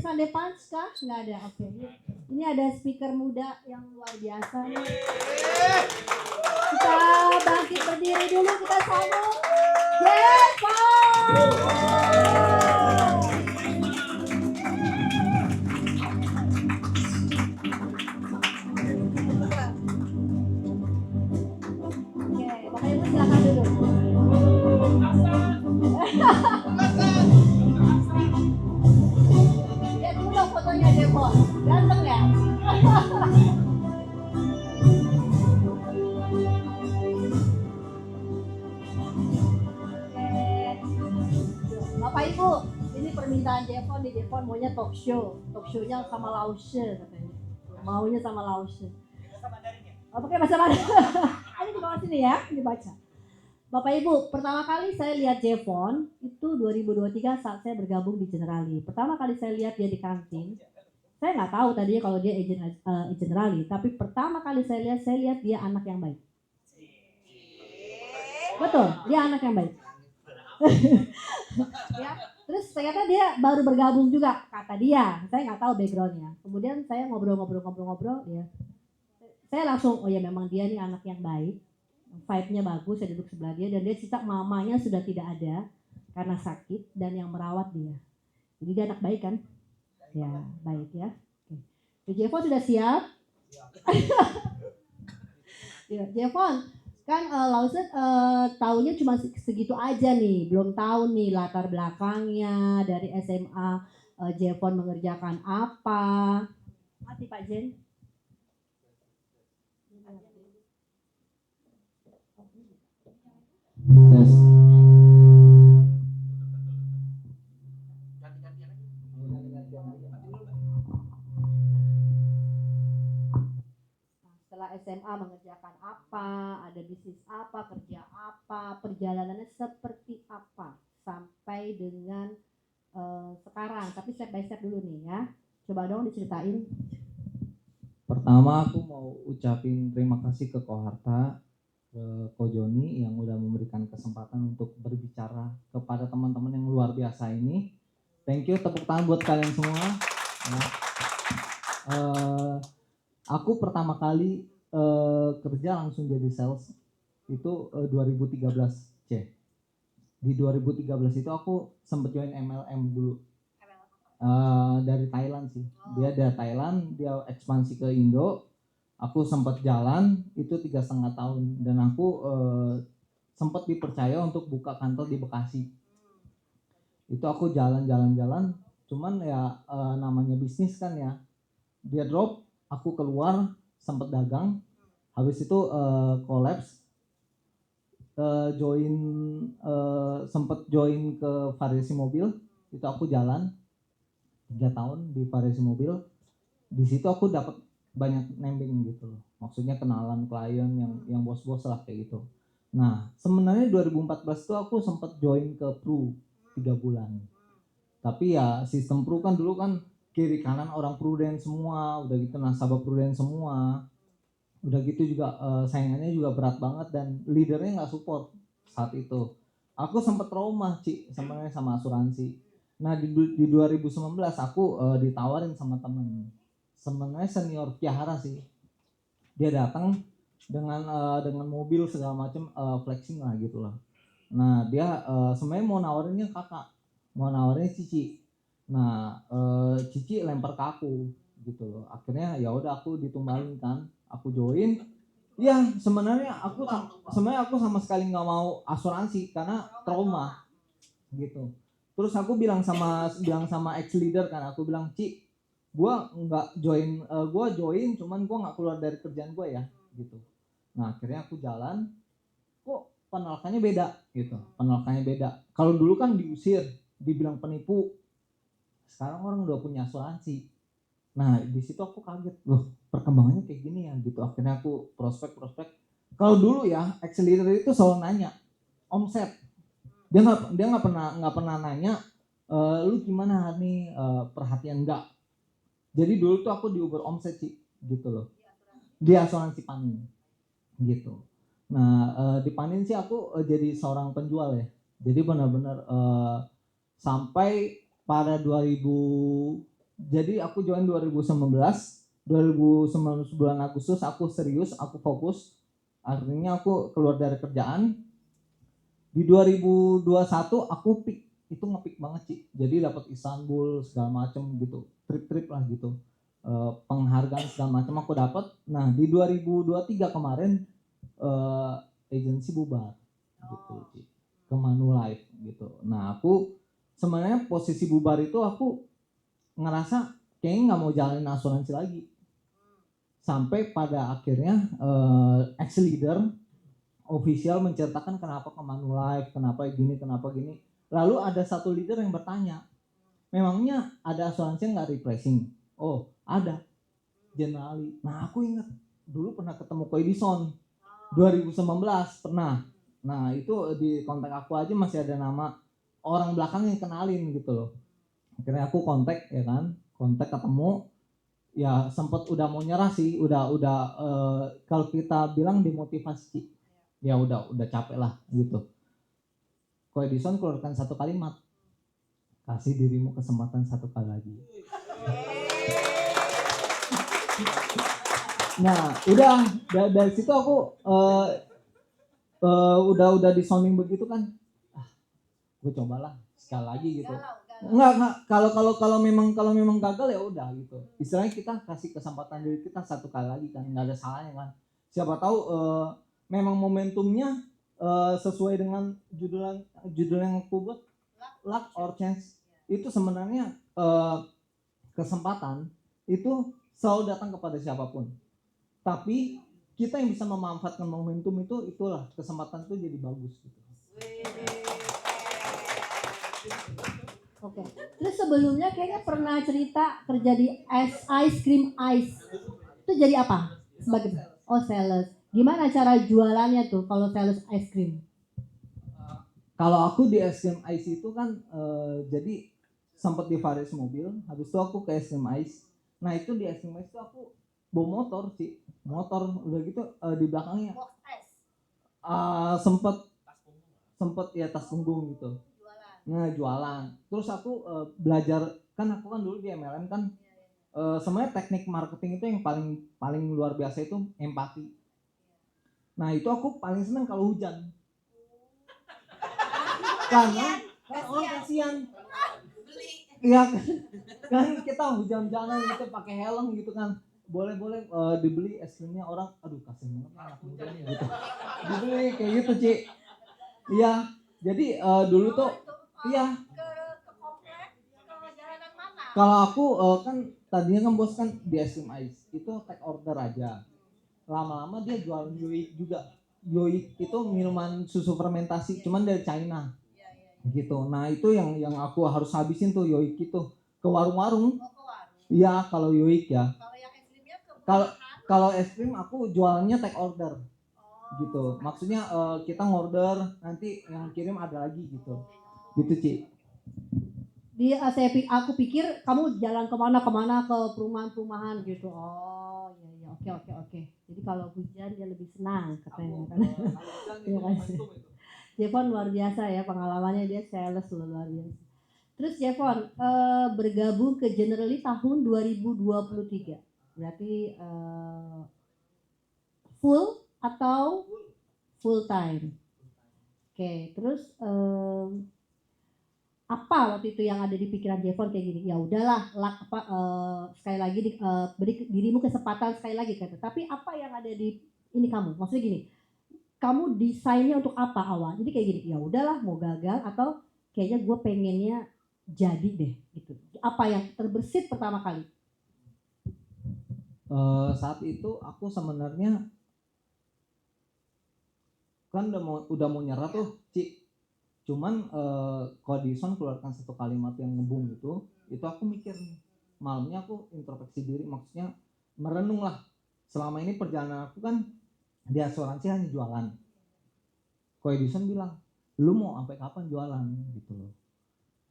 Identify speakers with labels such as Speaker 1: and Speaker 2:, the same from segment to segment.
Speaker 1: Sunday Punch kah? Nggak ada, oke. Ini ada speaker muda yang luar biasa nih. Kita bangkit berdiri dulu, kita sambung Jevon. Oke, Bapak Ibu silakan duduk. Lihat dulu dong fotonya Jevon, ganteng ya? Bapak Ibu, ini permintaan Jevon nih. Jevon maunya talk show-nya sama Lause katanya. Maunya sama Lause. Oh, pakai bahasa Mandarin. Ini di bawah sini ya, dibaca. Bapak Ibu, pertama kali saya lihat Jevon itu 2023 saat saya bergabung di Generali. Pertama kali saya lihat dia di kantin. Saya nggak tahu tadinya kalau dia agent Generali, tapi pertama kali saya lihat dia anak yang baik. Betul, dia anak yang baik. Ya, terus ternyata dia baru bergabung juga, kata dia. Saya nggak tahu backgroundnya. Kemudian saya ngobrol ya. Saya langsung, oh ya memang dia nih anak yang baik. Vibe-nya bagus, saya duduk sebelah dia dan dia cerita mamanya sudah tidak ada karena sakit dan yang merawat dia. Jadi dia anak baik kan? Ya, baik ya. Oke. Jevon sudah siap? Ya, Jevon, kan Lauset taunya cuma segitu aja nih, belum tahu nih latar belakangnya dari SMA Jevon mengerjakan apa. Mati Pak Jen.
Speaker 2: Yes.
Speaker 1: Setelah SMA mengerjakan apa, ada bisnis apa, kerja apa, perjalanannya seperti apa sampai dengan sekarang. Tapi step by step dulu nih ya. Coba dong diceritain.
Speaker 2: Pertama aku mau ucapin terima kasih ke Koharta, ke Ko Joni yang udah memberikan kesempatan untuk berbicara kepada teman-teman yang luar biasa ini. Thank you, tepuk tangan buat kalian semua. Nah, aku pertama kali kerja langsung jadi sales itu 2013 C. Di 2013 itu aku sempat join MLM dulu. Dari Thailand sih. Dia dari Thailand, dia ekspansi ke Indo. Aku sempat jalan itu 3,5 tahun dan aku sempat dipercaya untuk buka kantor di Bekasi. Itu aku jalan-jalan, cuman ya namanya bisnis kan ya. Dia drop, aku keluar, sempat dagang. Habis itu collapse. Sempat join ke variasi mobil. Itu aku jalan 3 tahun di variasi mobil. Di situ aku dapat banyak nembing gitu loh. Maksudnya kenalan klien yang bos-bos lah kayak gitu. Nah, sebenarnya 2014 tuh aku sempat join ke Pru 3 bulan. Tapi ya sistem Pru kan dulu kan kiri kanan orang prudent semua, udah gitu nasabah prudent semua. Udah gitu juga saingannya juga berat banget dan leadernya nggak support saat itu. Aku sempat trauma sebenarnya sama asuransi. Nah di 2019 aku ditawarin sama temen, sebenarnya senior Kiahara sih. Dia datang dengan mobil segala macam flexing lah gitu lah. Nah dia sebenarnya mau nawarinnya kakak, mau nawarinnya Cici. Nah Cici lempar ke aku gitu loh. Akhirnya ya udah aku ditumbalin kan, aku join. Ya sebenarnya aku sama sekali nggak mau asuransi karena trauma gitu. Terus aku bilang sama ex leader kan, aku bilang Ci, gua nggak join, gua join cuman gua nggak keluar dari kerjaan gua ya gitu. Nah akhirnya aku jalan, kok penolakannya beda gitu, penolakannya beda. Kalau dulu kan diusir, dibilang penipu, sekarang orang udah punya asuransi. Nah di situ aku kaget, loh perkembangannya kayak gini ya gitu. Akhirnya aku prospek. Kalau dulu ya ex leader itu selalu nanya omset, dia nggak pernah nanya lu gimana nih perhatian enggak. Jadi dulu tuh aku diuber omset sih gitu loh, di asuransi Panin gitu. Nah di Panin sih aku jadi seorang penjual ya, jadi benar-benar sampai pada 2000 Jadi aku join 2019 bulan Agustus aku serius, aku fokus. Artinya aku keluar dari kerjaan. Di 2021 aku peak, itu nge-peak banget sih. Jadi dapat Istanbul segala macam gitu, trip-trip lah gitu. Penghargaan segala macam aku dapat. Nah di 2023 kemarin agensi bubar gitu Ci, ke Manulife gitu. Nah aku sebenarnya posisi bubar itu aku ngerasa kayaknya nggak mau jalanin asuransi lagi. Sampai pada akhirnya ex leader official menceritakan kenapa ke Manulife, kenapa gini. Lalu ada satu leader yang bertanya, memangnya ada asuransi yang nggak repricing? Oh ada, Generali. Nah aku ingat dulu pernah ketemu Ko Edison 2019 pernah. Nah itu di kontak aku aja masih ada nama orang belakang yang kenalin gitu loh. Akhirnya aku kontak ya kan, kontak ketemu. Ya sempat udah mau nyerah sih, udah kalau kita bilang demotivasi, ya udah capek lah gitu. Ko Edison keluarkan satu kalimat, kasih dirimu kesempatan satu kali lagi. Nah udah dari situ aku udah di sounding begitu kan, gue cobalah sekali lagi gitu. Enggak, kalau memang gagal ya udah gitu. Istilahnya kita kasih kesempatan diri kita satu kali lagi kan, nggak ada salahnya kan. Siapa tahu memang momentumnya sesuai dengan judul yang aku buat, luck or chance. Itu sebenarnya kesempatan itu selalu datang kepada siapapun. Tapi kita yang bisa memanfaatkan momentum itu, itulah kesempatan itu jadi bagus gitu.
Speaker 1: Oke. Terus sebelumnya kayaknya pernah cerita kerja di ice cream ice. Itu jadi apa? Sebagai sales. Gimana cara jualannya tuh kalau sales ice cream?
Speaker 2: Kalau aku di ice cream ice itu kan jadi sempat di Faris mobil, habis itu aku ke ice cream ice. Nah itu di ice cream ice itu aku bawa motor sih, motor udah gitu di belakangnya sempet ya tas punggung gitu. Nah jualan. Terus aku belajar, kan aku kan dulu di MLM kan. Sebenarnya teknik marketing itu yang paling luar biasa itu empati. Nah itu aku paling seneng kalau hujan. Karena kasihan. Iya kan kita hujan-hujanan gitu pakai helm gitu kan. Boleh dibeli es krimnya orang, aduh kasihan banget anak muda nih gitu. Dibeli kayak gitu Ci. Iya, jadi dulu tuh iya. Kalau aku kan tadinya kan bos kan di es krim ice itu take order aja. Lama-lama dia jual Yoik juga. Yoik itu minuman susu fermentasi, cuman dari China. Gitu. Nah itu yang aku harus habisin tuh Yoik itu ke warung-warung. Iya kalau Yoik ya. Kalau es krim aku jualnya take order. Gitu. Maksudnya kita ngorder nanti yang kirim ada lagi gitu. Gitu Ci.
Speaker 1: Aku pikir kamu jalan kemana ke perumahan gitu. Oh iya oke. Jadi kalau hujan dia lebih senang katanya kan. Jevon luar biasa ya pengalamannya, dia sales luar biasa. Terus Jevon bergabung ke Generali tahun 2023. Berarti full atau full time? Oke, terus apa waktu itu yang ada di pikiran Jevon kayak gini? Ya udahlah, sekali lagi beri dirimu kesempatan sekali lagi kata. Tapi apa yang ada di ini kamu? Maksudnya gini, kamu desainnya untuk apa awal? Jadi kayak gini, ya udahlah mau gagal atau kayaknya gue pengennya jadi deh gitu. Apa yang terbersit pertama kali?
Speaker 2: Saat itu aku sebenarnya kan udah mau nyerah tuh Ci. Cuman kalau Edison keluarkan satu kalimat yang ngebum gitu, itu aku mikir nih, malamnya aku introspeksi diri, maksudnya merenung lah. Selama ini perjalanan aku kan di asuransi hanya jualan. Ko Edison bilang, lu mau sampai kapan jualan gitu loh.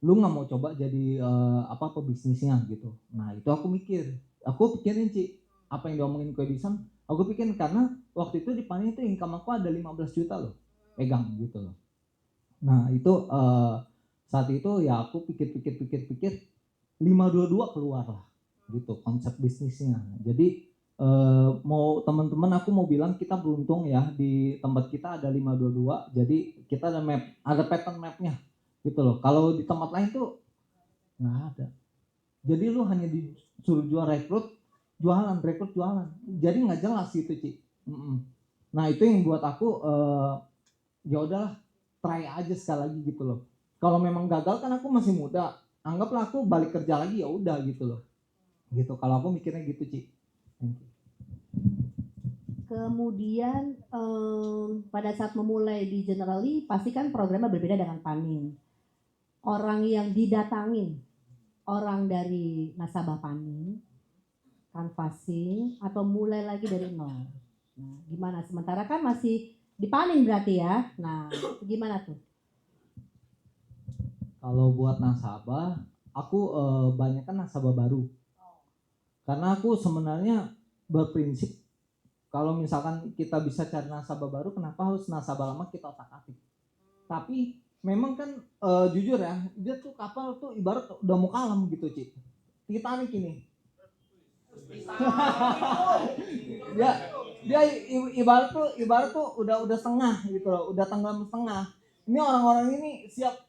Speaker 2: Lu nggak mau coba jadi apa bisnisnya gitu. Nah itu aku pikirin Ci, apa yang diomongin Ko Edison, aku pikirin karena waktu itu di Panin itu income aku ada 15 juta loh, pegang gitu loh. Nah itu saat itu ya aku pikir 522 keluar lah gitu konsep bisnisnya. Jadi mau teman-teman aku mau bilang kita beruntung ya di tempat kita ada 522. Jadi kita ada map, ada pattern mapnya gitu loh. Kalau di tempat lain tuh nggak ada. Jadi lu hanya disuruh jual rekrut, jualan, rekrut, jualan. Jadi nggak jelas gitu, Ci. Nah itu yang buat aku ya udahlah, try aja sekali lagi gitu loh. Kalau memang gagal kan aku masih muda, anggaplah aku balik kerja lagi ya udah gitu loh. Gitu. Kalau aku mikirnya gitu, Ci.
Speaker 1: Kemudian pada saat memulai di Generali pasti kan programnya berbeda dengan Panin. Orang yang didatangin, orang dari nasabah Panin, canvassing atau mulai lagi dari nol. Nah, gimana? Sementara kan masih di Panin berarti ya. Nah, gimana tuh?
Speaker 2: Kalau buat nasabah, aku banyak kan nasabah baru. Karena aku sebenarnya berprinsip kalau misalkan kita bisa cari nasabah baru, kenapa harus nasabah lama kita otak-atik? Tapi memang kan jujur ya, dia tuh kapal tuh ibarat udah mau kalam gitu, Ci. Titanic ini. dia ibarat tuh udah setengah gitu loh, udah tenggelam setengah. Ini orang-orang ini siap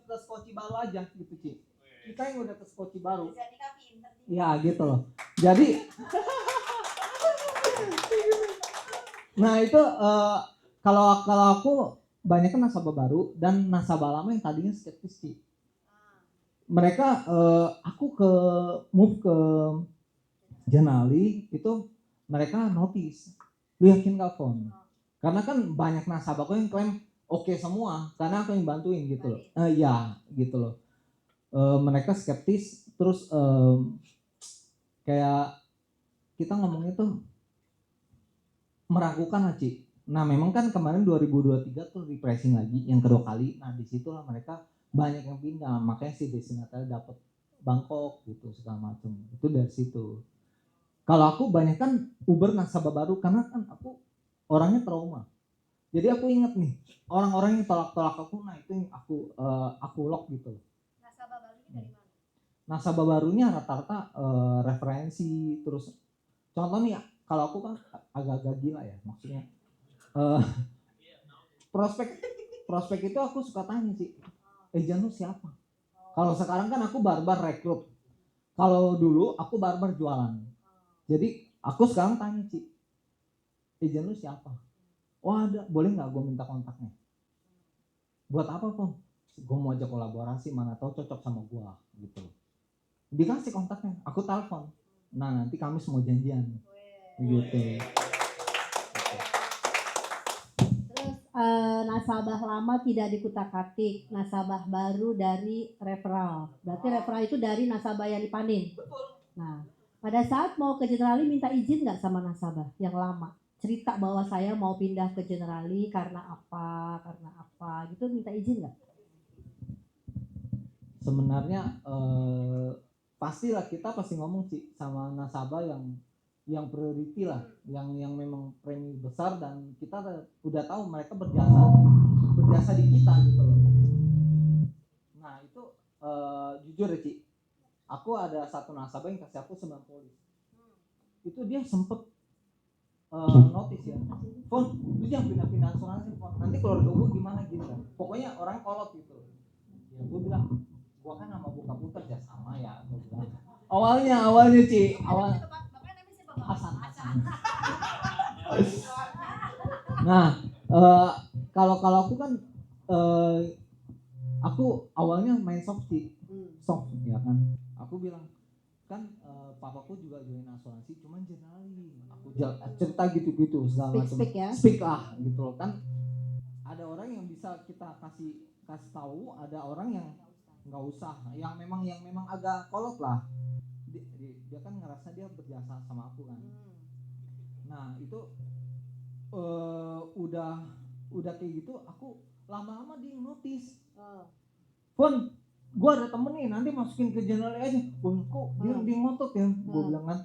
Speaker 2: ke skoci baru aja gitu, Ci. Kita yang udah ke skoci baru. Ya gitu loh. Jadi nah itu kalau aku banyak kan nasabah baru dan nasabah lama yang tadinya skeptis sih. Mereka aku move ke Generali itu mereka notice, lu yakin gak phone? Karena kan banyak nasabahku yang klaim oke semua karena aku yang bantuin gitu loh. Ya gitu loh. Mereka skeptis terus kayak kita ngomongnya tuh meragukan lah, Ci. Nah memang kan kemarin 2023 tuh refreshing lagi yang kedua kali. Nah disitulah mereka banyak yang pindah, makanya si Destinatalia dapat Bangkok gitu segala macam. Itu dari situ. Kalau aku banyak kan Uber nasabah baru karena kan aku orangnya trauma. Jadi aku inget nih orang-orang yang tolak aku, nah itu yang aku lock gitu.
Speaker 1: Nasabah barunya dari mana? Nasabah
Speaker 2: barunya rata-rata referensi terus. Contoh nih kalau aku kan agak-agak gila ya, maksudnya prospek itu aku suka tanya sih, Jan lu siapa? Kalau sekarang kan aku barbar rekrut, kalau dulu aku barbar jualan. Jadi aku sekarang tanya sih, Jan lu siapa? Oh ada, boleh nggak gue minta kontaknya? Buat apa Pom? Gue mau ajak kolaborasi, mana tahu cocok sama gue gitu. Dikasih kontaknya, aku telepon. Nah nanti kami semua janjian. Gitu.
Speaker 1: Terus nasabah lama tidak dikutak-atik, nasabah baru dari referral. Berarti referral itu dari nasabah yang dipanin. Nah, pada saat mau ke Generali minta izin nggak sama nasabah yang lama? Cerita bahwa saya mau pindah ke Generali karena apa gitu, minta izin nggak?
Speaker 2: Sebenarnya pastilah kita pasti ngomong sih sama nasabah yang priority lah, yang memang premi besar dan kita udah tahu mereka berjasa di kita gitu loh. Nah itu jujur ya Ci, aku ada satu nasabah yang kasih aku 9 polis. Itu dia sempet notice ya, Fon, lu jangan pindah-pindah asuransi, Fon. Nanti keluarga gue gimana gitu kan. Pokoknya orang kolot gitu. Ya gue bilang, gue kan sama buka putar ya sama ya. Gue bilang. Awalnya Ci, Hasan. Nah, kalau aku kan aku awalnya main soft ya kan. Aku bilang kan papaku juga join asuransi, cuman Generali. Aku cerita gitu segala macam. Speak lah gitu loh kan. Ada orang yang bisa kita kasih tahu, ada orang yang nggak usah, yang memang agak kolot lah. Dia kan ngerasa dia berjasa sama aku kan. Nah itu udah kayak gitu, aku lama-lama dia notice. Pun gue ada temen nih, nanti masukin ke Generali aja. Kok dia ngotot ya, gue bilang kan.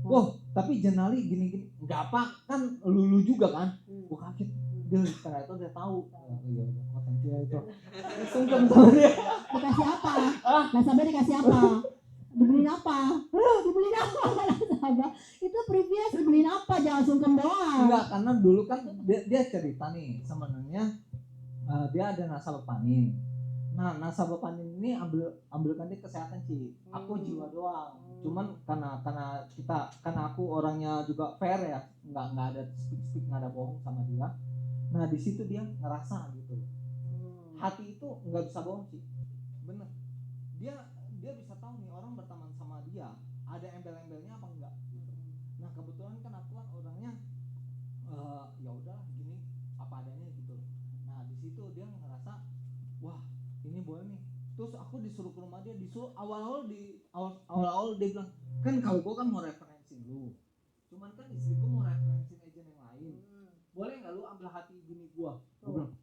Speaker 2: Wah tapi Generali gini nggak apa kan, lu juga kan. Gue kaget, dia ternyata udah tahu. Iya potensial itu. Sungkem sama dia.
Speaker 1: Dikasih apa? Nasabah dikasih apa? apa? Dibeliin apa nasabah? Itu previous dibeliin apa? Jangan sungkem doang.
Speaker 2: Enggak, karena dulu kan dia cerita nih sebenarnya dia ada nasabah panin. Nah, nasabah panin ini ambilkan dia kesehatan sih. Aku jiwa doang. Cuman karena aku orangnya juga fair ya, nggak ada speak nggak ada bohong sama dia. Nah di situ dia ngerasa gitu. Hati itu nggak bisa bohong sih, bener. Dia bisa tahu nih orang berteman sama dia ada embel-embelnya apa enggak. Nah kebetulan kan aku kan orangnya ya udah gini apa adanya gitu. Nah di situ dia ngerasa wah ini boleh nih. Terus aku disuruh ke rumah dia, disuruh awal-awal dia bilang kan kalau gua kan mau referensi lu, cuman kan istriku mau referensi agent yang lain, boleh nggak lu ambil hati bini gua? Gua bilang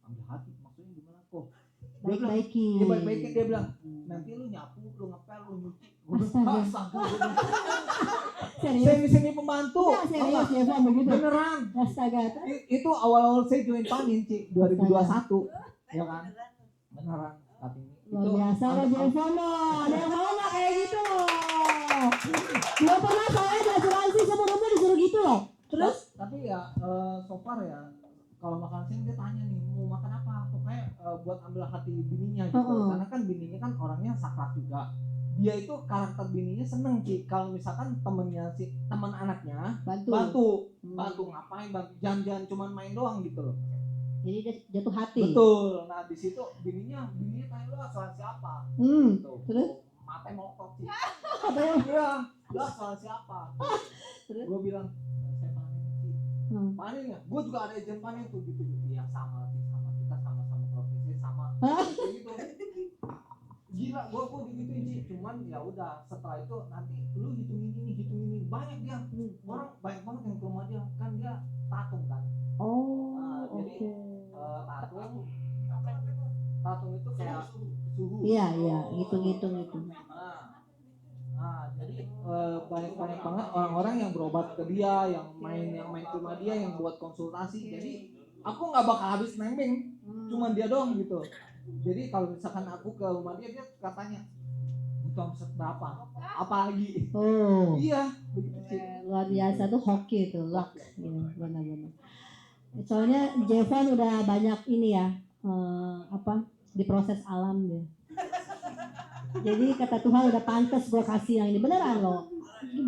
Speaker 2: ambil hati maksudnya gimana kok?
Speaker 1: Baik-baikin.
Speaker 2: Dia baik-baikin, dia bilang nanti lu nyapu, lu ngepel, lu nyuci. Gua bilang semi pembantu.
Speaker 1: Serius ya begitu.
Speaker 2: Beneran.
Speaker 1: Astaga.
Speaker 2: Itu awal-awal saya join panin sih 2021 ya kan. Beneran tapi
Speaker 1: luar biasa lah Jevon loh. Ada yang mau nggak kayak gitu loh? Belum pernah saya di asuransi sebelumnya disuruh gitu loh. Terus?
Speaker 2: Tapi ya so far ya kalau makan siang dia tanya nih mau makan apa, pokoknya buat ambil hati bininya gitu. Karena kan bininya kan orangnya sakral juga. Dia itu karakter bininya seneng sih kalau misalkan teman anaknya bantu ngapain, bantu jalan-jalan cuman main doang gitu loh.
Speaker 1: Jadi dia jatuh hati.
Speaker 2: Betul. Nah di situ bininya tanya lu asuransi apa? Gitu.
Speaker 1: Terus
Speaker 2: mata mokok sih.
Speaker 1: Iya.
Speaker 2: Lu asuransi apa?
Speaker 1: Terus
Speaker 2: Gue bilang saya panen sih. Panen ya? Gue juga ada agent panen tuh gitu. Ya sama sih, sama kita sama-sama profesi sama. Kayak gitu. Gila, gue digituin sih. Cuman ya udah setelah itu nanti lu hitungin ini banyak dia. Orang banyak banget yang ke rumah dia kan dia tatung kan. Jadi tatung itu kayak suhu.
Speaker 1: Iya, ngitung.
Speaker 2: Nah, jadi banyak banget orang-orang yang berobat ke dia, yang main ke rumah dia, yang buat konsultasi. Jadi aku nggak bakal habis nembeng, cuman dia doang gitu. Jadi kalau misalkan aku ke rumah dia katanya butuh omset berapa? Apa lagi?
Speaker 1: Oh.
Speaker 2: Iya, begitu sih.
Speaker 1: Luar biasa tuh hoki tuh, luck. Ya, benar-benar. Soalnya Jevon udah banyak ini ya, diproses alam dia. Jadi kata Tuhan udah pantas gue kasih yang ini, beneran loh.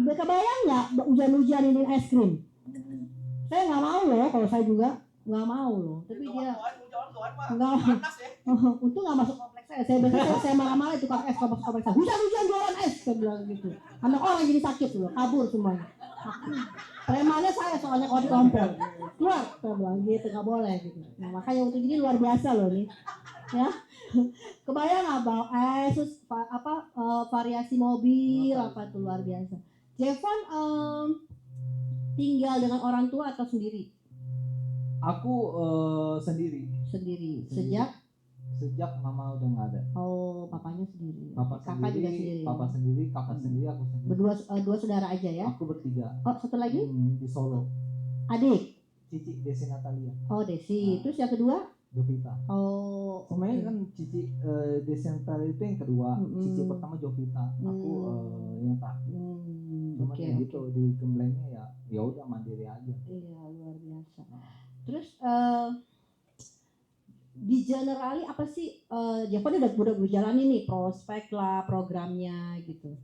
Speaker 1: Kebayang nggak hujan-hujan ini es krim? Saya nggak mau loh, kalau saya juga nggak mau loh. Tapi dia nggak, untung nggak masuk kompleks saya. Saya malah itu tukang es kompleks saya. Hujan-hujan jualan es, saya bilang gitu. Anak orang jadi sakit loh, kabur semuanya. Premannya saya soalnya kalau ditompel keluar, saya bilang gitu nggak boleh gitu. Nah makanya untuk ini luar biasa loh nih, ya. Kebayang apa? Variasi mobil apa tuh luar biasa. Jevon tinggal dengan orang tua atau sendiri?
Speaker 2: Aku sendiri. Sejak mama udah nggak ada.
Speaker 1: Oh, papanya sendiri.
Speaker 2: Kakak juga sendiri. Papa sendiri, kakak sendiri, aku sendiri.
Speaker 1: Berdua, dua saudara aja ya?
Speaker 2: Aku bertiga.
Speaker 1: Oh, satu lagi?
Speaker 2: Di Solo.
Speaker 1: Adik?
Speaker 2: Cici Desi Natalia.
Speaker 1: Oh, Desi. Terus yang kedua?
Speaker 2: Jovita.
Speaker 1: Oh.
Speaker 2: Sebenarnya kan Cici Desi Natalia itu yang kedua. Cici pertama Jovita. Aku yang terakhir. Cuman gitu di gemblengnya ya udah mandiri aja.
Speaker 1: Iya, luar biasa. Terus di generali apa sih Jevon udah berjalan ini prospek lah programnya gitu.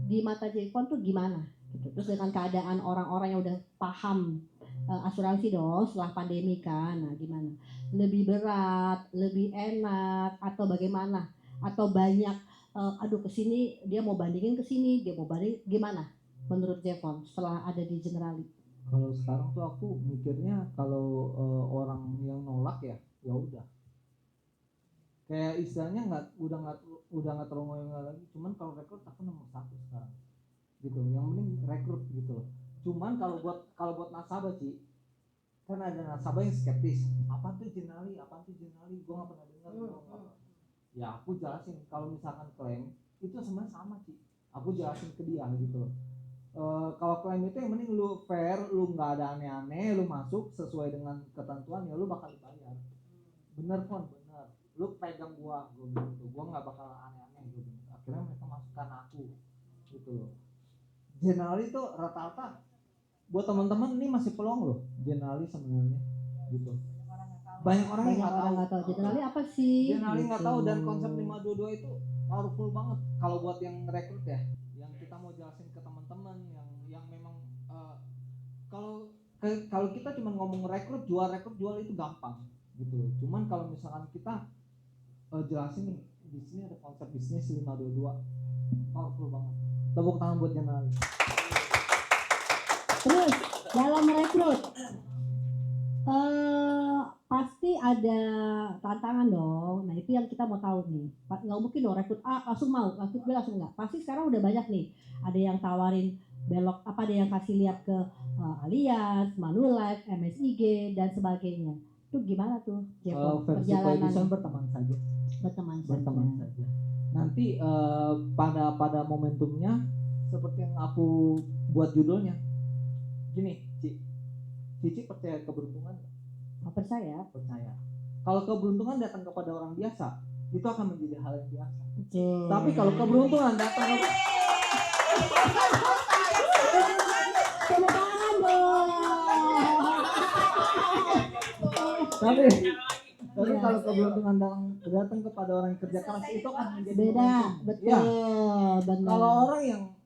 Speaker 1: Di mata Jevon tuh gimana gitu. Terus dengan keadaan orang-orang yang udah paham asuransi dong setelah pandemi kan. Nah, gimana? Lebih berat, lebih enak atau bagaimana? Atau banyak kesini dia mau bandingin kesini, dia mau banding gimana menurut Jevon setelah ada di generali?
Speaker 2: Kalau sekarang tuh aku mikirnya kalau orang yang nolak ya udah kayak istilahnya udah nggak terlalu ngoyo lagi. Cuman kalau rekrut aku nomor 1 sekarang gitu, yang penting rekrut gitu loh. Cuman kalau buat nasabah sih kan ada nasabah yang skeptis, apa tuh generali gue nggak pernah dengar. Ya aku jelasin kalau misalkan klaim itu sebenarnya sama sih, aku jelasin ke dia gitu loh. Kalau klaim itu yang penting lu fair, lu nggak ada aneh-aneh, lu masuk sesuai dengan ketentuan ya lu bakal dibayar. Bener, lu pegang gua gitu, gua nggak bakal aneh-aneh gitu. Akhirnya mereka masuk angkatan aku gitu loh. Generalis itu rata-rata buat teman-teman ini masih peluang loh generalis sebenarnya gitu. Banyak orang yang nggak tahu.
Speaker 1: Generalis apa sih?
Speaker 2: Generalis nggak
Speaker 1: Gitu.
Speaker 2: tahu, dan konsep 522 itu powerful banget kalau buat yang rekrut ya. Yang kita mau jelasin ke teman-teman yang memang kalau kita cuma ngomong rekrut jual itu gampang gitu loh. Cuman kalau misalkan kita jelasin nih, di sini ada konsep bisnis 522, powerful banget. Tepuk tangan buat generalis.
Speaker 1: Terus dalam merekrut pasti ada tantangan dong. Nah itu yang kita mau tahu nih. Nggak mungkin dong rekrut A langsung mau, rekrut B langsung nggak. Pasti sekarang udah banyak nih. Ada yang tawarin belok apa, ada yang kasih lihat ke Allianz, Manulife, MSIG dan sebagainya. Itu gimana tuh?
Speaker 2: Kalau versi Coedition berteman saja. Berteman saja. Nanti pada momentumnya seperti yang aku buat judulnya. Gini, Cici percaya keberuntungan?
Speaker 1: Percaya.
Speaker 2: Kalau keberuntungan datang kepada orang biasa, itu akan menjadi hal yang biasa.
Speaker 1: Okay.
Speaker 2: Tapi kalau keberuntungan datang tapi kalau keberuntungan datang kepada orang yang kerja keras, itu akan menjadi
Speaker 1: beda. Betul. Ya.
Speaker 2: Kalau orang yang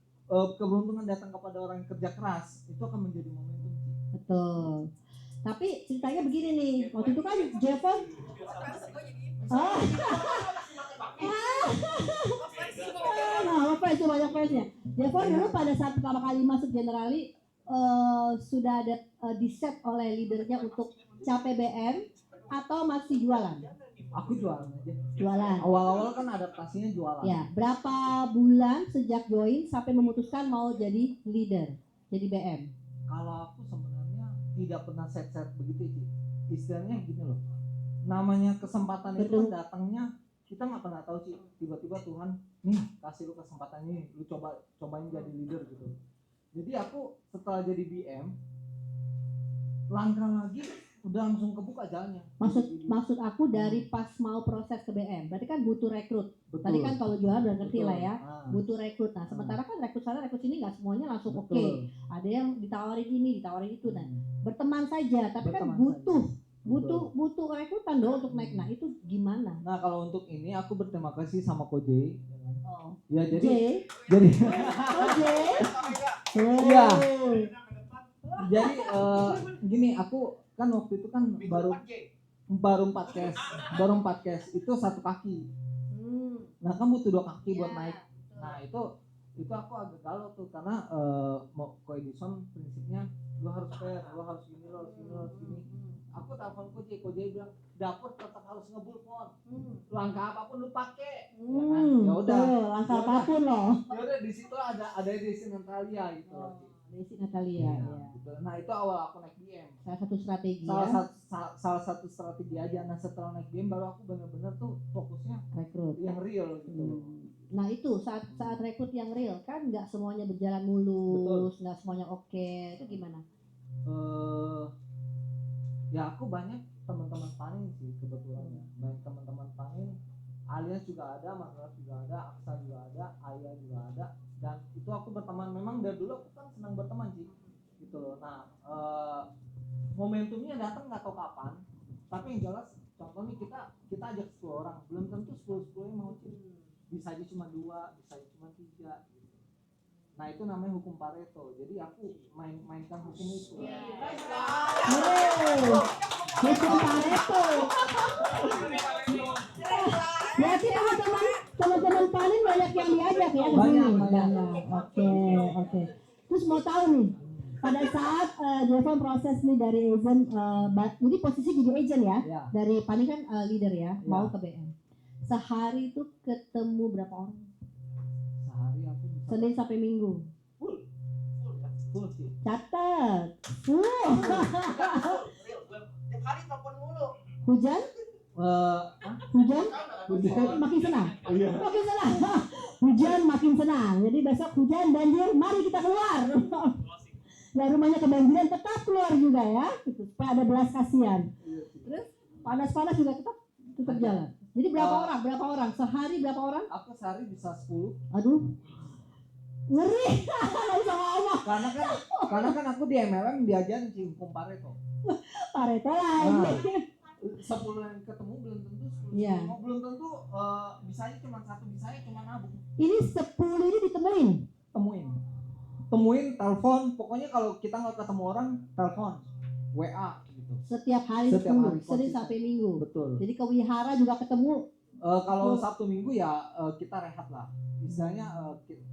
Speaker 2: keberuntungan datang kepada orang yang kerja keras, itu akan menjadi momentum. Betul.
Speaker 1: Tapi ceritanya begini nih, waktu itu kan Jevon apa itu banyak fansnya. Jevon dulu pada saat pertama kali masuk Generali sudah ada di set oleh leadernya untuk capai BM atau masih jualan?
Speaker 2: Aku jualan aja.
Speaker 1: Jualan.
Speaker 2: Awal-awal kan adaptasinya jualan. Ya,
Speaker 1: berapa bulan sejak join sampai memutuskan mau jadi leader, jadi BM?
Speaker 2: Kalau aku sebenarnya tidak pernah set begitu sih. Istilahnya gini loh. Namanya kesempatan itu kan datangnya kita nggak pernah tahu sih. Tiba-tiba Tuhan nih kasih lu kesempatan ini, lu cobain jadi leader gitu. Jadi aku setelah jadi BM, langkah lagi udah langsung kebuka jalannya.
Speaker 1: Maksud aku dari pas mau proses ke BM, berarti kan butuh rekrut.
Speaker 2: Betul.
Speaker 1: Tadi kan kalau jualan udah ngerti lah ya, butuh rekrut. Nah sementara kan rekrut sana rekrut sini nggak semuanya langsung oke. Ada yang ditawarin ini, ditawarin itu. Nah berteman saja, tapi kan butuh rekrutan dong untuk naik. Nah itu gimana?
Speaker 2: Nah kalau untuk ini aku berterima kasih sama Ko J.
Speaker 1: Oh.
Speaker 2: Ya jadi.
Speaker 1: Iya.
Speaker 2: Jadi gini, aku kan waktu itu kan baru 4 case itu 1 kaki. Nah kan butuh 2 kaki buat naik. Nah itu aku agak galau tuh karena mau Coedition prinsipnya lo harus fair, lo harus gini. Aku telepon Ko J bilang dapur tetap harus ngebullhorn. Langkah apapun lu pakai. Ya udah,
Speaker 1: langkah apapun loh.
Speaker 2: Ya udah di situ ada Desi Natalia gitu.
Speaker 1: Desi Natalia.
Speaker 2: Gitu. Nah itu awal aku naik BM.
Speaker 1: Salah satu strategi.
Speaker 2: Salah satu strategi aja. Nah setelah naik BM baru aku benar-benar tuh fokusnya
Speaker 1: rekrut
Speaker 2: yang real gitu.
Speaker 1: Nah itu saat rekrut yang real kan nggak semuanya berjalan mulus, nggak semuanya oke. Itu gimana?
Speaker 2: Ya aku banyak teman-teman panin sih kebetulan ya. Banyak teman-teman panin, Allianz juga ada, Manulife juga ada, Aksa juga ada, Aya juga ada. Dan itu aku berteman, memang dari dulu aku kan senang berteman sih gitu loh. Nah momentumnya datang nggak tahu kapan, tapi yang jelas contohnya kita ajak 10 orang, belum tentu 10 mau sih. Bisa aja cuma 2, bisa aja cuma 3. Nah itu namanya hukum Pareto. Jadi aku mainkan hukum itu.
Speaker 1: Hukum Pareto. Berarti teman-teman paling banyak yang diajak ya ke sini. Banyak. Oke. Terus mau tahu nih, pada saat Jevon proses nih dari agent, jadi posisi jadi agent ya. Dari paling kan leader ya, mau ke BM. Sehari itu ketemu berapa orang?
Speaker 2: Sehari aku bisa
Speaker 1: Senin sampai Minggu.
Speaker 2: Full sih.
Speaker 1: Catat.
Speaker 3: Tiap hari telepon mulu.
Speaker 1: Hujan? Hujan? Makin senang.
Speaker 2: Iya.
Speaker 1: Makin senang. Hujan makin senang. Jadi besok hujan banjir, mari kita keluar. Nah rumahnya kebanjiran tetap keluar juga ya. Supaya ada belas kasihan. Terus panas-panas juga tetap jalan. Jadi berapa orang? Berapa orang? Sehari berapa orang?
Speaker 2: Aku sehari bisa 10.
Speaker 1: Aduh, ngeri. Nggak bisa ngomong.
Speaker 2: Karena kan aku di MLM diajarin sih hukum Pareto.
Speaker 1: Pareto lagi.
Speaker 2: 10 yang ketemu belum tentu 10
Speaker 1: Iya.
Speaker 2: belum tentu bisanya cuma satu, bisanya cuma nabung.
Speaker 1: Ini 10 ini ditemuin.
Speaker 2: Temuin, telepon, pokoknya kalau kita nggak ketemu orang, telepon, WA gitu.
Speaker 1: Setiap hari
Speaker 2: Setiap
Speaker 1: 10,
Speaker 2: hari,
Speaker 1: Senin
Speaker 2: konsisten.
Speaker 1: sampai Minggu.
Speaker 2: Betul.
Speaker 1: Jadi ke wihara juga ketemu.
Speaker 2: Kalau Sabtu Minggu ya kita rehat lah. Istilahnya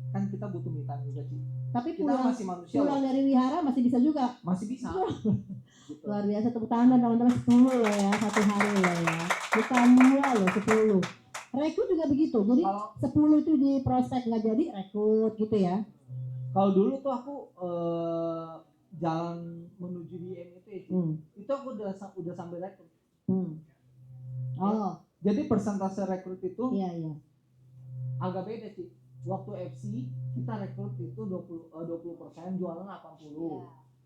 Speaker 2: kan kita butuh me time juga sih.
Speaker 1: Tapi
Speaker 2: Kita masih manusia.
Speaker 1: pulang dari wihara masih bisa juga.
Speaker 2: Masih bisa. Gitu.
Speaker 1: Luar biasa, tepuk tangan teman-teman. 10 loh ya, satu hari loh ya. Bukan 2 loh, 10. Rekrut juga begitu. Jadi
Speaker 2: Kalau
Speaker 1: 10 itu di prospek, nggak jadi rekrut gitu ya.
Speaker 2: kalau dulu tuh aku jalan menuju di MIT itu aku udah sampai rekrut.
Speaker 1: Oh,
Speaker 2: Jadi persentase rekrut itu
Speaker 1: iya.
Speaker 2: agak beda sih. Waktu FC kita rekrut itu 20%, jualan 80.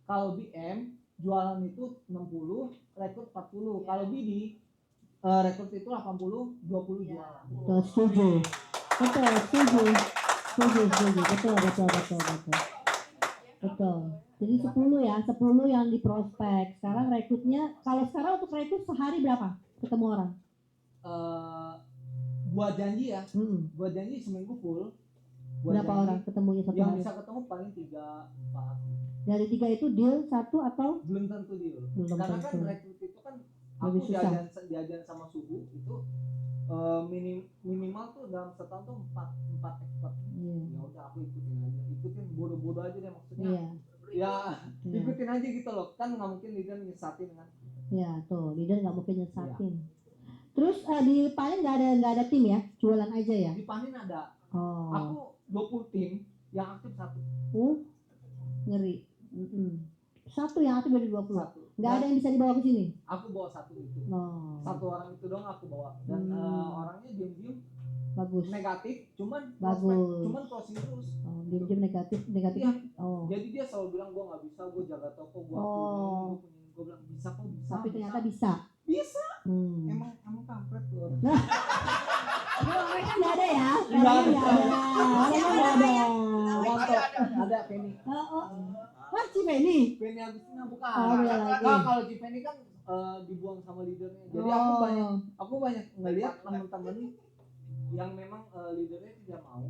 Speaker 2: Kalau BM jualan itu 60, rekrut 40. Kalau BD rekrut itu 80, 20 jualan.
Speaker 1: Betul, setuju. Setuju. Betul. Jadi 10 ya, 10 yang di prospek. Sekarang rekrutnya, kalau sekarang untuk rekrut sehari berapa ketemu orang?
Speaker 2: Buat janji ya,
Speaker 1: Hmm.
Speaker 2: buat janji seminggu full.
Speaker 1: Berapa orang ketemunya satu
Speaker 2: Yang
Speaker 1: hari?
Speaker 2: bisa ketemu paling 3, 4.
Speaker 1: Dari 3 itu deal 1 atau?
Speaker 2: Belum tentu deal.
Speaker 1: Belum
Speaker 2: Karena
Speaker 1: tentu.
Speaker 2: kan rekrut itu kan
Speaker 1: Lebih
Speaker 2: aku
Speaker 1: susah.
Speaker 2: diajarin sama suhu itu minimal tuh dalam setahun tuh 4 expert.
Speaker 1: Iya.
Speaker 2: Ya udah aku ikutin bodoh-bodoh aja deh maksudnya.
Speaker 1: Iya.
Speaker 2: Ya
Speaker 1: Iya.
Speaker 2: ikutin aja gitu loh, kan nggak mungkin leader nyesatin kan.
Speaker 1: Ya tuh, leader nggak mungkin nyesatin. Terus di paling nggak ada tim ya, jualan aja ya.
Speaker 2: Di Panin ada,
Speaker 1: Oh,
Speaker 2: aku 20 tim yang aktif 1.
Speaker 1: ngeri. Satu yang aktif dari 20. Nggak ada yang bisa dibawa ke sini.
Speaker 2: Aku bawa 1 itu.
Speaker 1: Oh,
Speaker 2: Satu orang itu doang aku bawa dan orangnya diam-diam
Speaker 1: bagus.
Speaker 2: negatif, cuman
Speaker 1: Bagus.
Speaker 2: cuman closing terus.
Speaker 1: Oh, diam-diam negatif.
Speaker 2: Iya.
Speaker 1: Oh,
Speaker 2: Jadi dia selalu bilang gue nggak bisa, gue jaga toko, gue
Speaker 1: Oh.
Speaker 2: gue bilang bisa kok bisa.
Speaker 1: tapi ternyata bisa.
Speaker 2: Bisa.
Speaker 1: Hmm.
Speaker 2: Emang kampret tuh.
Speaker 1: Orangnya nggak ada ya?
Speaker 2: Nggak ada.
Speaker 1: Orangnya nggak ada.
Speaker 2: Contoh ada Penny.
Speaker 1: Wah, Cipeni.
Speaker 2: Penny Agustina bukan.
Speaker 1: Oh, beda lagi.
Speaker 2: Nah, kalau Penny kan dibuang sama leadernya. Jadi aku banyak ngelihat teman-teman yang memang leadernya tidak mau.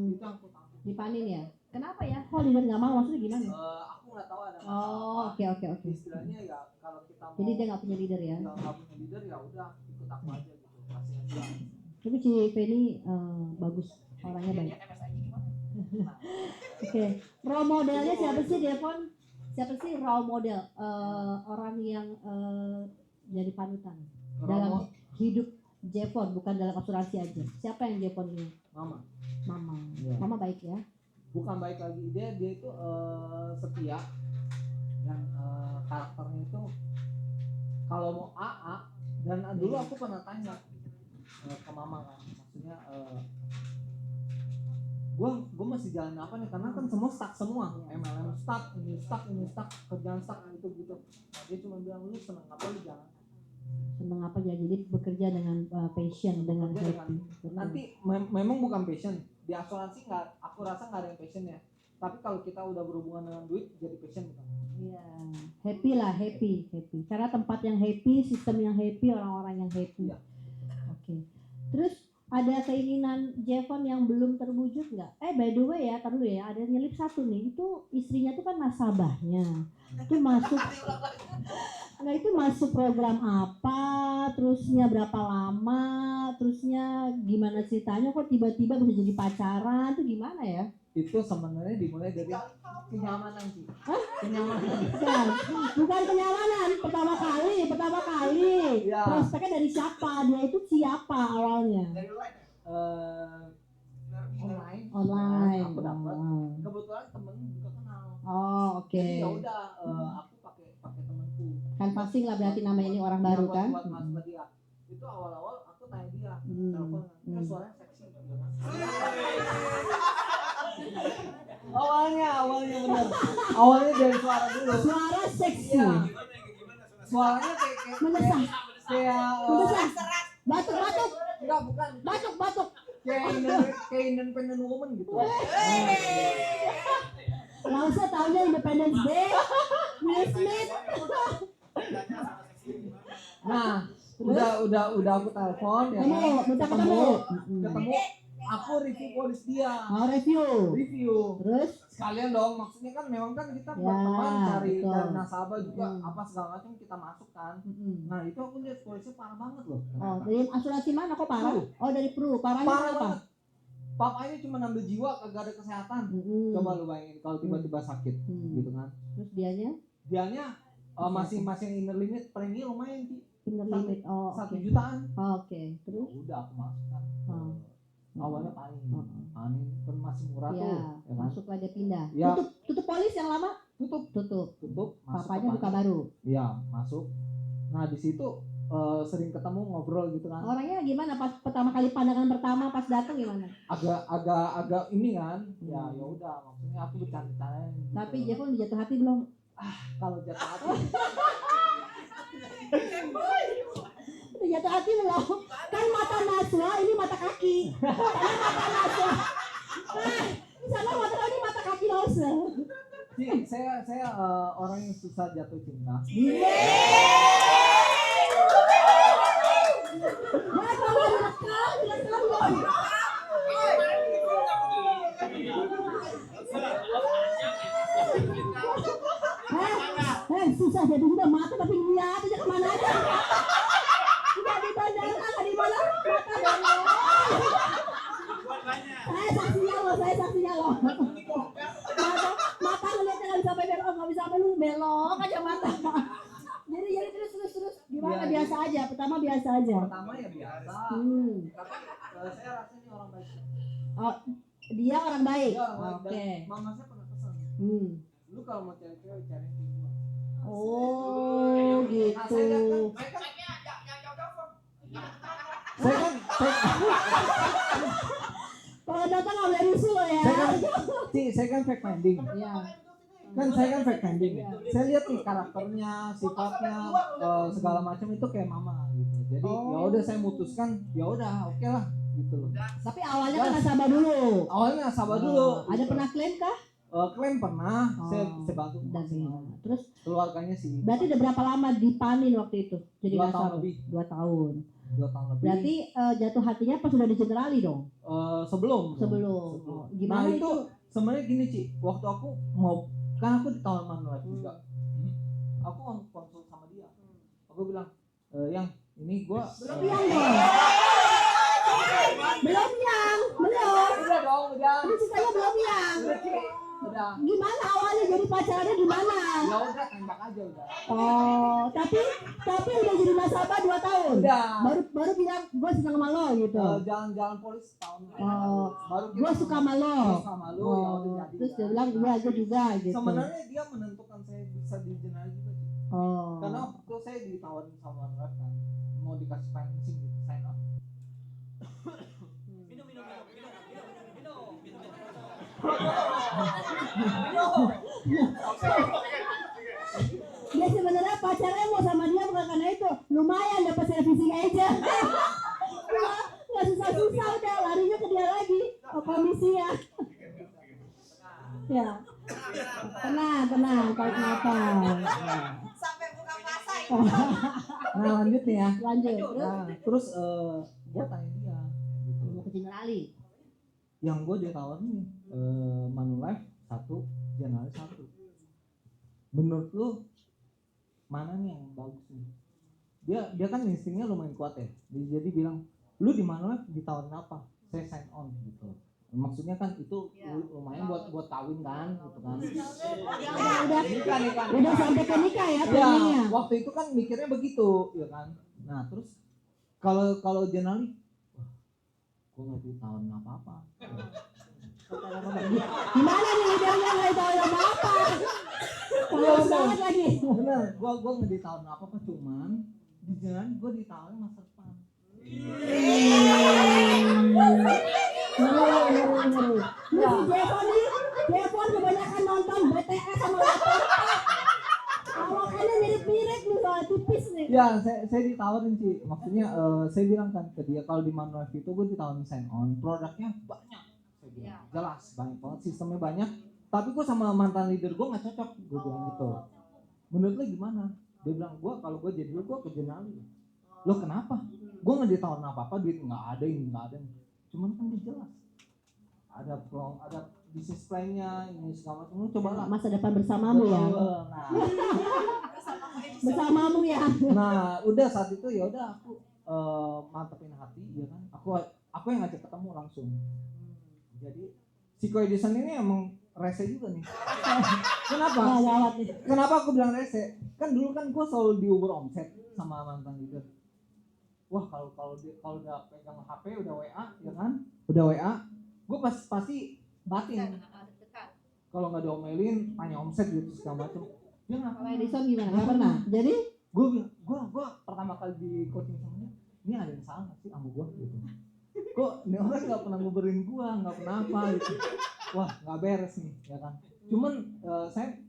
Speaker 2: Itu aku tahu.
Speaker 1: Dipanin ya? Kenapa ya? Kok leader nggak mau? Maksudnya gimana?
Speaker 2: Aku nggak tahu ada masalah.
Speaker 1: Oh, oke.
Speaker 2: Istilahnya ya kalau kita mau.
Speaker 1: Jadi dia nggak punya leader ya?
Speaker 2: Nggak punya leader ya udah ikut aku aja gitu. Kasih aja.
Speaker 1: Tapi Cipeni bagus, orangnya baik. Oke, role modelnya siapa sih Devon? Siapa sih role model orang yang jadi panutan dalam hidup Jevon, bukan dalam asuransi aja? Siapa yang Jevon ini?
Speaker 2: Mama.
Speaker 1: Mama. Mama baik ya?
Speaker 2: Bukan baik lagi, dia itu setia dan karakternya itu kalau mau AA dan dulu aku pernah tanya ke mama kan, maksudnya gue masih jalan apa nih, karena kan semua stuck semua, MLM stuck, ini stuck, kerjaan stuck gitu. Dia cuma bilang lu seneng apa lu jalan.
Speaker 1: Seneng apa ya? Jadi bekerja dengan passion, dengan happy.
Speaker 2: Nanti memang bukan passion di asuransi, aku rasa nggak ada yang passion ya. Tapi kalau kita udah berhubungan dengan duit jadi passion bukan?
Speaker 1: Iya, happy lah, happy. Karena tempat yang happy, sistem yang happy, orang-orang yang happy.
Speaker 2: Iya.
Speaker 1: Oke. Terus ada keinginan Jevon yang belum terwujud nggak? By the way ya, tar dulu ya, ada nyelip satu nih. Itu istrinya tuh kan nasabahnya. Itu masuk program apa? Terusnya berapa lama? Terusnya gimana ceritanya? Kok tiba-tiba bisa jadi pacaran? Itu gimana ya?
Speaker 2: Itu sebenarnya dimulai dari kenyamanan sih. Kenyamanan.
Speaker 1: Bukan kenyamanan. Pertama kali.
Speaker 2: Ya.
Speaker 1: Prospeknya dari siapa? Dia itu siapa awalnya? Online.
Speaker 2: Aku dapat. Kebetulan temen juga kenal.
Speaker 1: Oh, oke.
Speaker 2: Jadi ya udah aku pakai temanku.
Speaker 1: Canvassing lah berarti namanya, ini orang baru kan?
Speaker 2: Buat masuk dia. Itu awal-awal aku tanya dia, telepon, kan suaranya seksi. Awalnya bener. Awalnya dari suara dulu.
Speaker 1: Suara seksi.
Speaker 2: Iya. Suaranya kayak
Speaker 1: Mendesah.
Speaker 2: kayak
Speaker 1: Mendesah. Batuk.
Speaker 2: kayak Independent Woman gitu.
Speaker 1: Langsung tahunya Independence Day, Will Smith.
Speaker 2: Nah, udah aku telepon ya kan.
Speaker 1: Minta ketemu.
Speaker 2: Aku review polis dia.
Speaker 1: Oh, review. Terus
Speaker 2: Sekalian dong, maksudnya kan memang kan kita
Speaker 1: Ya,
Speaker 2: berteman cari
Speaker 1: betul.
Speaker 2: nasabah juga apa segala macam kita masukkan. Nah, itu aku lihat polisnya parah banget loh.
Speaker 1: Oh, dari asuransi mana kok parah? Oh, dari Pru. Parahnya
Speaker 2: Parah
Speaker 1: apa?
Speaker 2: banget. Papa ini cuma ngambil jiwa, kagak ada kesehatan. Coba lu bayangin kalau tiba-tiba sakit gitu kan.
Speaker 1: Terus dianya
Speaker 2: masing inner limit premi lumayan sih.
Speaker 1: inner limit. Oh,
Speaker 2: 1
Speaker 1: oke.
Speaker 2: jutaan.
Speaker 1: Oke. Terus
Speaker 2: Udah aku masukkan. Awalnya paling kan masih murah
Speaker 1: ya,
Speaker 2: tuh, ya kan?
Speaker 1: masuk lagi pindah.
Speaker 2: Ya.
Speaker 1: Tutup polis yang lama?
Speaker 2: Tutup. Masuk
Speaker 1: Papanya
Speaker 2: ke
Speaker 1: buka baru.
Speaker 2: Iya, masuk. Nah, di situ sering ketemu ngobrol gitu kan.
Speaker 1: Orangnya gimana pas pertama kali pandangan pertama pas datang gimana?
Speaker 2: Agak ini kan. Ya udah, maksudnya aku bercanda-canda gitu.
Speaker 1: Tapi Jeffon jatuh hati belum?
Speaker 2: Kalau jatuh hati
Speaker 1: Udah jatuh hati belum? Kan mata Naswa, ini mata kaki. Karena mata Naswa. Di sana mata kaki, mata kaki Naswa.
Speaker 2: sih, saya orang yang susah jatuh cinta.
Speaker 1: Susah jadi udah mata tapi lihat aja kemana aja. Tidak di bandara, nggak di mana mata dong. Saya saksinya loh. Mata ngeliatnya nggak bisa belok, nggak bisa belok aja mata. Jadi terus gimana
Speaker 2: Ya,
Speaker 1: biasa aja. Pertama biasa aja.
Speaker 2: Pertama ya biasa. Tapi saya rasanya orang baik.
Speaker 1: Oh, dia orang baik.
Speaker 2: Dia orang baik.
Speaker 1: Oke.
Speaker 2: Dan mama saya pernah pesan, lu kalau mau cari cewek cari yang kayak gua.
Speaker 1: Oh, gitu.
Speaker 2: Nah, saya kan
Speaker 1: Kalau datang nggak boleh rusuh ya.
Speaker 2: saya kan fake finding.
Speaker 1: Iya.
Speaker 2: Saya kan fake finding. Saya lihat nih karakternya, sifatnya, segala macam itu kayak mama gitu. Jadi ya udah saya mutuskan, ya udah oke lah gitu loh.
Speaker 1: Tapi awalnya kan nasabah dulu.
Speaker 2: Awalnya nasabah dulu.
Speaker 1: Ada pernah klaim kah?
Speaker 2: Klaim pernah, saya bantu
Speaker 1: Dan
Speaker 2: maksimal.
Speaker 1: terus
Speaker 2: Keluarganya sih.
Speaker 1: berarti udah berapa lama dipanin waktu itu? Jadi
Speaker 2: 2 tahun
Speaker 1: nasabah?
Speaker 2: lebih.
Speaker 1: 2 tahun.
Speaker 2: 2 tahun lebih.
Speaker 1: Berarti jatuh hatinya pas sudah di Generali dong?
Speaker 2: Sebelum.
Speaker 1: Oh, gimana
Speaker 2: Nah,
Speaker 1: itu?
Speaker 2: sebenarnya gini Ci, waktu aku mau kan aku di tahun Manulife juga. Aku konsul sama dia. Aku bilang, yang ini gua
Speaker 1: Belum dong. Belum.
Speaker 2: udah dong, udah.
Speaker 1: Ini ceritanya belum yang.
Speaker 2: Udah, Ci. Udah.
Speaker 1: Gimana awalnya jadi pacarnya gimana?
Speaker 2: Ya udah tembak aja udah.
Speaker 1: Oh, tapi udah jadi nasabah 2 tahun.
Speaker 2: Udah.
Speaker 1: Baru bilang gue senang sama lo gitu.
Speaker 2: Jalan-jalan polis tahun. Baru
Speaker 1: Gue suka sama lo.
Speaker 2: sama lu, ya udah jadi.
Speaker 1: Terus dia bilang iya gue juga gitu.
Speaker 2: Sebenarnya dia menentukan saya bisa di Generali juga Ci. Karena waktu itu saya ditawarin sama Manulife kan, mau dikasih financing gitu, sign up.
Speaker 1: Dia sebenarnya pacarnya mau sama dia bukan karena itu. Lumayan dapat servicing aja. Nggak susah-susah udah larinya ke dia lagi. Komisi ya. Ya. Tenang, tarik nafas.
Speaker 3: Sampai buka puasa itu.
Speaker 2: Nah lanjut nih ya.
Speaker 1: Lanjut.
Speaker 2: Nah, terus gue tanya dia gitu.
Speaker 1: Mau ke Generali.
Speaker 2: Yang gue ditawarin nih Manulife 1, Generali 1. Menurut lu mana nih yang bagus nih? Dia kan instingnya lumayan kuat ya. Jadi bilang, lu di Manulife ditawarin apa? Saya sign on gitu. Maksudnya kan itu lumayan buat kawin kan gitu kan.
Speaker 1: Udah sampai ke nikah ya
Speaker 2: Ya,
Speaker 1: planningnya.
Speaker 2: waktu itu kan mikirnya begitu, ya kan. Nah, terus kalau Generali, gue nggak ditawarin apa-apa.
Speaker 1: Gimana nih lidahnya nggak ditawarin apa-apa? Kalau banget lagi.
Speaker 2: Bener, gue nggak ditawarin apa-apa, cuman di Generali gue ditawarin masa depan.
Speaker 1: Jeffon kebanyakan nonton BTS sama Latar. Awakannya mirip-mirip nih soal tipis nih.
Speaker 2: Ya, saya ditawarin sih. Maksudnya saya bilang kan ke dia kalau di Manulife itu gue ditawarin sign on, produknya banyak. Saya bilang, jelas banyak banget, sistemnya banyak. Tapi gue sama mantan leader gue nggak cocok, gue bilang gitu. Menurut lo gimana? Dia bilang kalau gue jadi gue ke Jenali. Lo kenapa? Gue nggak ditawarin apa-apa, duit nggak ada ini nggak ada. Cuman kan dia jelas. Ada bisnis plan-nya ini segala macam. Coba lah.
Speaker 1: Masa depan bersamamu ya.
Speaker 2: Nah.
Speaker 1: Bersamamu ya.
Speaker 2: Nah, udah saat itu ya udah aku mantepin hati ya kan. Aku yang ngajak ketemu langsung. Jadi Psycho Edison ini emang rese juga nih. Kenapa? Kenapa aku bilang rese? Kan dulu kan gue selalu diuber omset sama mantan leader. Wah, kalau udah pegang HP udah WA ya kan? Udah WA, gue pasti batin. Kalau nggak diomelin, tanya omset gitu segala macam. Dia nggak.
Speaker 1: Kalau Edison gimana? Nggak pernah. Jadi
Speaker 2: gue pertama kali di coaching sama dia, ini ada yang salah sih sama gue gitu. Kok ini orang nggak pernah nguberin gue, nggak pernah apa gitu. Wah, nggak beres nih ya kan. Cuman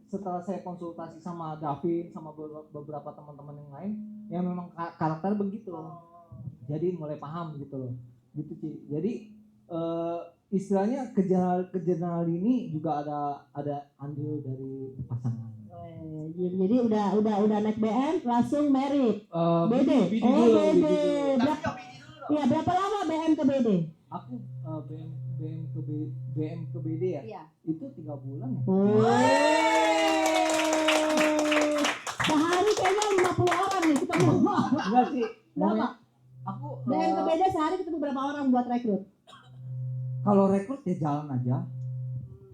Speaker 2: setelah saya konsultasi sama David sama beberapa teman-teman yang lain yang memang karakter begitu. Jadi mulai paham gitu loh. Gitu sih. Jadi istilahnya ke general ini juga ada andil dari pasangan.
Speaker 1: Jadi udah naik BM langsung merit. BD.
Speaker 2: BD.
Speaker 1: Iya, berapa lama BM ke BD?
Speaker 2: Aku BM ke BD ya.
Speaker 1: Iya.
Speaker 2: Itu 3 bulan ya.
Speaker 1: Sehari kayaknya 50 orang nih ketemu.
Speaker 2: Enggak sih.
Speaker 1: Berapa?
Speaker 2: Aku
Speaker 1: BM ke BD sehari ketemu berapa orang buat rekrut?
Speaker 2: Kalau rekrut ya jalan aja.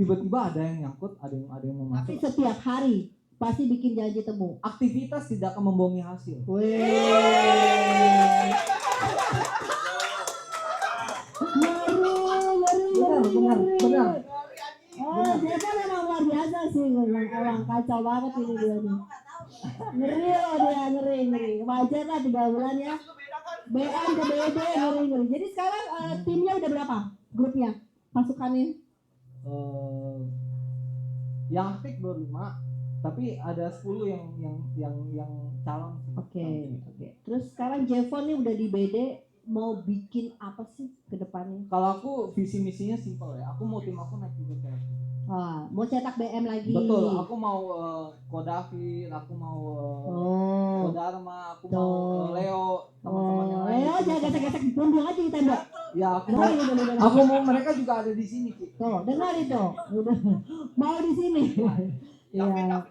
Speaker 2: Tiba-tiba ada yang nyangkut, ada yang mau
Speaker 1: Tapi
Speaker 2: masuk.
Speaker 1: setiap hari pasti bikin janji temu.
Speaker 2: Aktivitas tidak akan membohongi hasil. Benar.
Speaker 1: Oh, Jepang memang luar biasa sih, orang kacau banget ini dia nih. Ngeri loh dia, ngeri. Wajar lah 3 bulan ya. BM ke BD ngeri. Jadi sekarang timnya udah berapa? Grupnya, pasukannya?
Speaker 2: Yang aktif baru 5, tapi ada 10 yang calon.
Speaker 1: Oke. Terus sekarang Jevon nih udah di BD, mau bikin apa sih ke depannya?
Speaker 2: Kalau aku visi misinya simpel ya. Aku mau tim aku naik juga terapi.
Speaker 1: Mau cetak BM lagi.
Speaker 2: Betul. Aku mau Kodavid, aku mau Kodarma, aku mau Leo, teman-teman yang lain.
Speaker 1: Leo jangan gesek-gesek punggung aja di tembok.
Speaker 2: Ya aku mau mereka juga ada di sini sih.
Speaker 1: Tuh, dengar itu. Udah mau di sini. Iya.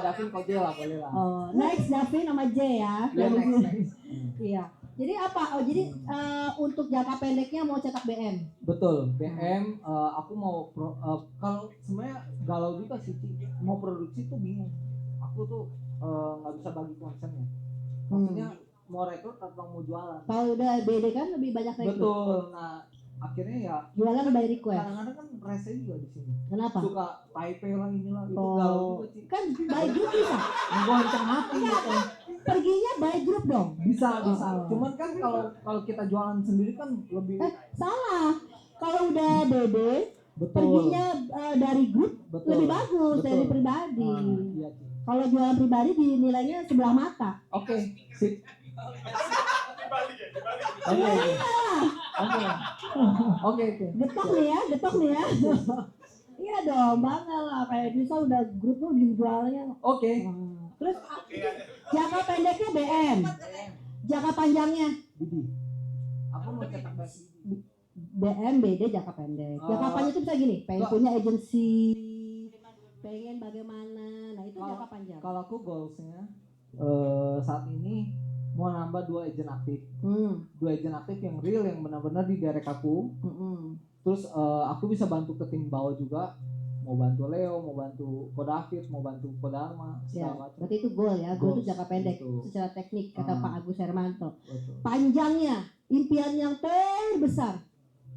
Speaker 2: Davin Kojel lah boleh lah.
Speaker 1: Next Davin sama J ya.
Speaker 2: Next.
Speaker 1: Iya. Jadi apa? Jadi untuk jangka pendeknya mau cetak BM.
Speaker 2: Betul, BM. Aku mau kalau sebenarnya galau juga sih. Mau produksi tuh bingung. Aku tuh nggak bisa bagi concernnya. Maksudnya mau rekrut atau mau jualan.
Speaker 1: Kalau udah BD kan lebih banyak rekrut.
Speaker 2: Betul. Nah akhirnya ya
Speaker 1: jualan by request.
Speaker 2: Kadang-kadang kan rese juga di sini.
Speaker 1: Kenapa?
Speaker 2: Suka type lah inilah itu galau juga sih.
Speaker 1: Kan by group bisa.
Speaker 2: Gonceng hati gitu.
Speaker 1: Perginya by group dong.
Speaker 2: Bisa. Cuman kan kalau kita jualan sendiri kan lebih
Speaker 1: salah. Kalau udah BD
Speaker 2: betul.
Speaker 1: Perginya dari grup
Speaker 2: betul.
Speaker 1: Lebih bagus
Speaker 2: betul.
Speaker 1: dari pribadi.
Speaker 2: Iya.
Speaker 1: Kalau jualan pribadi dinilainya sebelah mata.
Speaker 2: Oke. Sip. Oke.
Speaker 1: Getok nih ya. Iya dong, bangga lah. Kayak bisa udah grup tuh dijualnya.
Speaker 2: Oke.
Speaker 1: Terus jangka pendeknya BM. Jangka panjangnya
Speaker 2: BD. Aku mau cetak
Speaker 1: BM, BD jangka pendek. Jangka panjang itu bisa gini, pengen punya agensi, pengen bagaimana. Nah itu jangka panjang.
Speaker 2: Kalau aku goalsnya saat ini mau nambah 2 agent aktif. 2 agent aktif yang real, yang benar-benar di direct aku. Terus aku bisa bantu ke tim bawah juga. Mau bantu Leo, mau bantu Kodavid, mau bantu Kodarma, segala macam.
Speaker 1: Berarti itu goal ya, goal itu jangka pendek
Speaker 2: gitu.
Speaker 1: secara teknik kata Pak Agus Hermanto.
Speaker 2: Betul.
Speaker 1: Panjangnya, impian yang terbesar.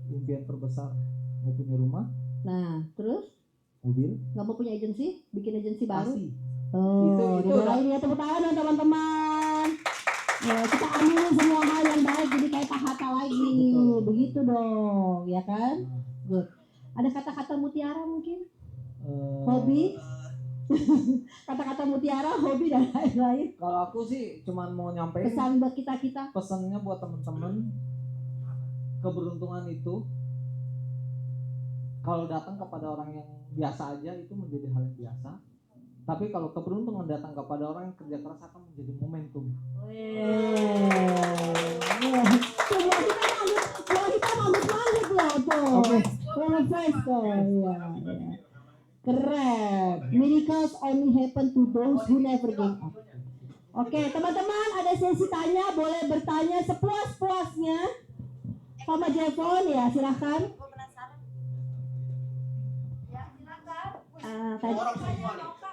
Speaker 2: Impian terbesar mau punya rumah.
Speaker 1: Nah, terus
Speaker 2: mobil.
Speaker 1: Nggak mau punya agensi, bikin agensi baru.
Speaker 2: Pasti.
Speaker 1: Itu doain ya, tepuk tangan teman-teman. Ya, kita aminin semua hal yang baik jadi kayak Pak Hatta lagi. Begitu dong, ya kan? Good. Ada kata-kata mutiara mungkin? Hobi? Kata-kata mutiara, hobi dan lain-lain.
Speaker 2: Kalau aku sih cuman mau nyampein
Speaker 1: Pesan buat kita-kita.
Speaker 2: pesannya buat temen-temen, keberuntungan itu kalau datang kepada orang yang biasa aja itu menjadi hal yang biasa. Tapi kalau keberuntungan datang kepada orang yang kerja keras akan menjadi momentum.
Speaker 1: Semua kita bagus loh tuh.
Speaker 2: Oke.
Speaker 1: Profesor, iya. Keren. Miracles only happen to those who never give up. Oke, teman-teman, ada sesi tanya, boleh bertanya sepuas-puasnya sama Jevon ya, silahkan.
Speaker 3: Gue penasaran. Ya, silakan.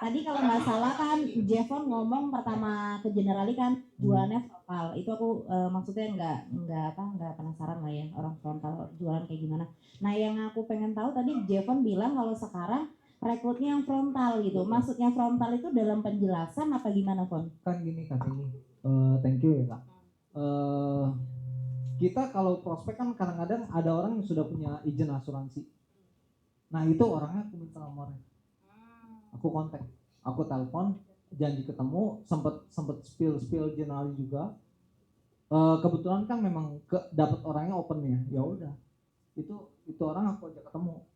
Speaker 1: Tadi kalau nggak salah kan Jevon ngomong pertama ke Generali kan jualannya frontal. Itu aku maksudnya nggak penasaran lah ya orang frontal jualan kayak gimana. Nah yang aku pengen tahu tadi Jevon bilang kalau sekarang rekrutnya yang frontal gitu. Maksudnya frontal itu dalam penjelasan apa gimana, Fon?
Speaker 2: Kan gini Kak ini. Thank you ya Kak. Kita kalau prospek kan kadang-kadang ada orang yang sudah punya izin asuransi. Nah itu orangnya aku minta nomornya. Aku kontak, aku telepon, janji ketemu, sempet spill Generali juga. Kebetulan kan memang dapat orangnya open ya udah. Itu orang aku ajak ketemu.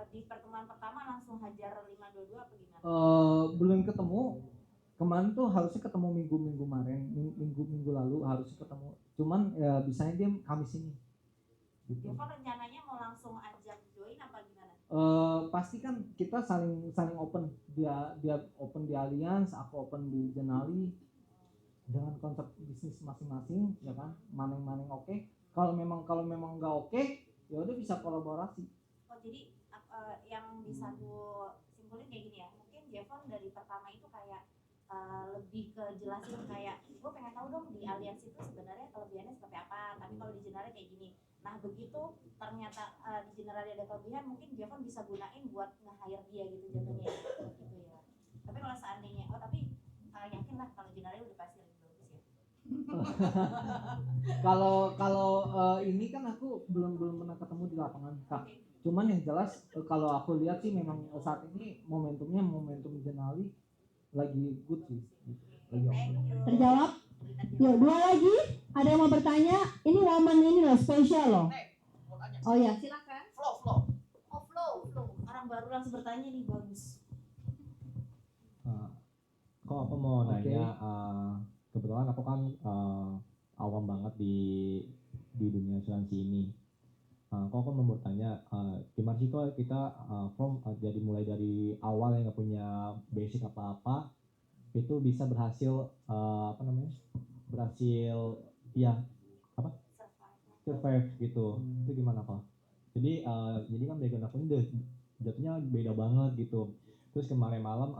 Speaker 3: Di pertemuan pertama langsung hajar 522 apa gimana?
Speaker 2: Belum ketemu. Kemarin tuh harusnya ketemu minggu lalu harusnya ketemu. Cuman ya bisanya dia Kamis ini. Gitu.
Speaker 3: Jevon rencananya mau langsung ajak join apa gimana?
Speaker 2: Pasti kan kita saling open. Dia open di Allianz, aku open di Generali. Dengan konsep bisnis masing-masing, ya kan? Maning oke. Kalau memang nggak oke, ya udah bisa kolaborasi.
Speaker 3: Oh jadi yang bisa gue simpulin kayak gini ya, mungkin Jevon dari pertama itu kayak lebih ke jelasin kayak gue pengen tahu dong di Allianz itu sebenarnya kelebihannya seperti apa, tapi kalau di Generali kayak gini. Nah begitu ternyata di Generali ada kelebihan, mungkin Jevon bisa gunain buat nge-hire dia gitu jatuhnya gitu ya. Tapi kalau seandainya, tapi yakin lah kalau Generali udah pasti lebih bagus ya.
Speaker 2: Kalau ini kan aku belum pernah ketemu di lapangan Kak. Cuman yang jelas kalau aku lihat sih memang saat ini momentum Generali lagi good sih. Lagi oke.
Speaker 1: Terjawab? Yuk, 2 lagi. Ada yang mau bertanya? Ini momen ini loh, spesial loh. Oh ya, silakan.
Speaker 3: Flow. Orang baru langsung bertanya nih, bagus.
Speaker 4: Kok aku mau
Speaker 2: Oke.
Speaker 4: nanya, kebetulan aku kan awam banget di dunia asuransi ini. Kok aku mau bertanya, gimana sih kok kita jadi mulai dari awal yang nggak punya basic apa-apa itu bisa berhasil survive gitu. Itu gimana kok? Jadi kan background aku ini jatuhnya beda banget gitu. Terus kemarin malam